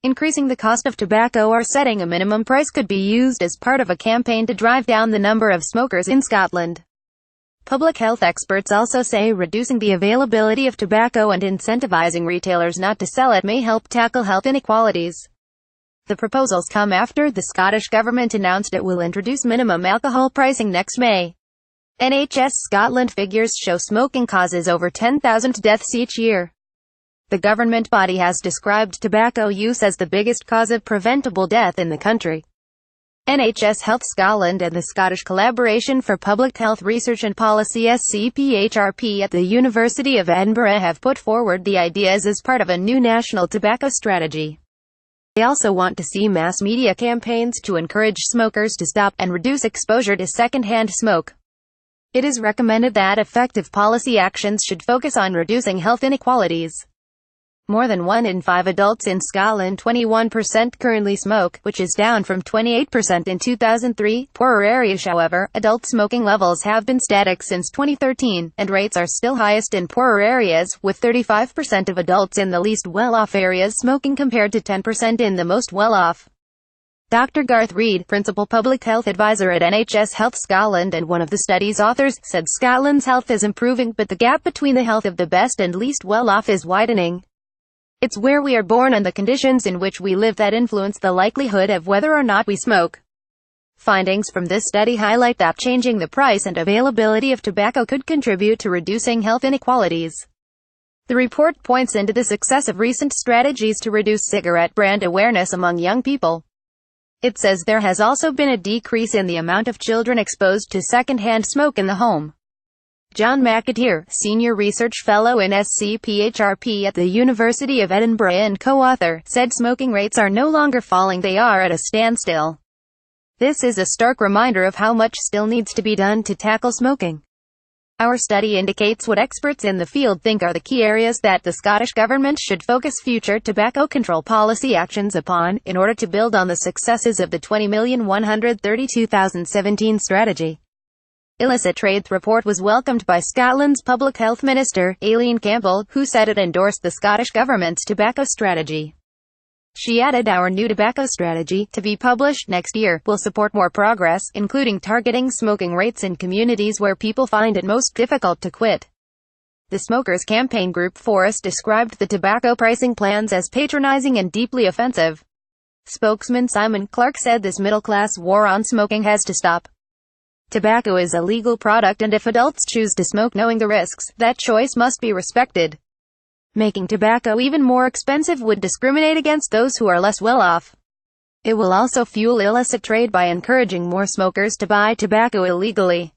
Increasing the cost of tobacco or setting a minimum price could be used as part of a campaign to drive down the number of smokers in Scotland. Public health experts also say reducing the availability of tobacco and incentivizing retailers not to sell it may help tackle health inequalities. The proposals come after the Scottish Government announced it will introduce minimum alcohol pricing next May. NHS Scotland figures show smoking causes over 10,000 deaths each year. The government body has described tobacco use as the biggest cause of preventable death in the country. NHS Health Scotland and the Scottish Collaboration for Public Health Research and Policy SCPHRP at the University of Edinburgh have put forward the ideas as part of a new national tobacco strategy. They also want to see mass media campaigns to encourage smokers to stop and reduce exposure to second-hand smoke. It is recommended that effective policy actions should focus on reducing health inequalities. More than 1 in 5 adults in Scotland, 21%, currently smoke, which is down from 28% in 2003. Poorer areas, however, adult smoking levels have been static since 2013, and rates are still highest in poorer areas, with 35% of adults in the least well-off areas smoking compared to 10% in the most well-off. Dr. Garth Reid, Principal Public Health Advisor at NHS Health Scotland and one of the study's authors, said Scotland's health is improving, but the gap between the health of the best and least well-off is widening. It's where we are born and the conditions in which we live that influence the likelihood of whether or not we smoke. Findings from this study highlight that changing the price and availability of tobacco could contribute to reducing health inequalities. The report points into the success of recent strategies to reduce cigarette brand awareness among young people. It says there has also been a decrease in the amount of children exposed to second-hand smoke in the home. John McAteer, Senior Research Fellow in SCPHRP at the University of Edinburgh and co-author, said smoking rates are no longer falling, they are at a standstill. This is a stark reminder of how much still needs to be done to tackle smoking. Our study indicates what experts in the field think are the key areas that the Scottish Government should focus future tobacco control policy actions upon, in order to build on the successes of the 20,132,017 strategy. Illicit trade report was welcomed by Scotland's Public Health Minister, Aileen Campbell, who said it endorsed the Scottish Government's tobacco strategy. She added, "Our new tobacco strategy, to be published next year, will support more progress, including targeting smoking rates in communities where people find it most difficult to quit." The Smokers Campaign Group Forest described the tobacco pricing plans as patronising and deeply offensive. Spokesman Simon Clark said this middle-class war on smoking has to stop. Tobacco is a legal product, and if adults choose to smoke knowing the risks, that choice must be respected. Making tobacco even more expensive would discriminate against those who are less well off. It will also fuel illicit trade by encouraging more smokers to buy tobacco illegally.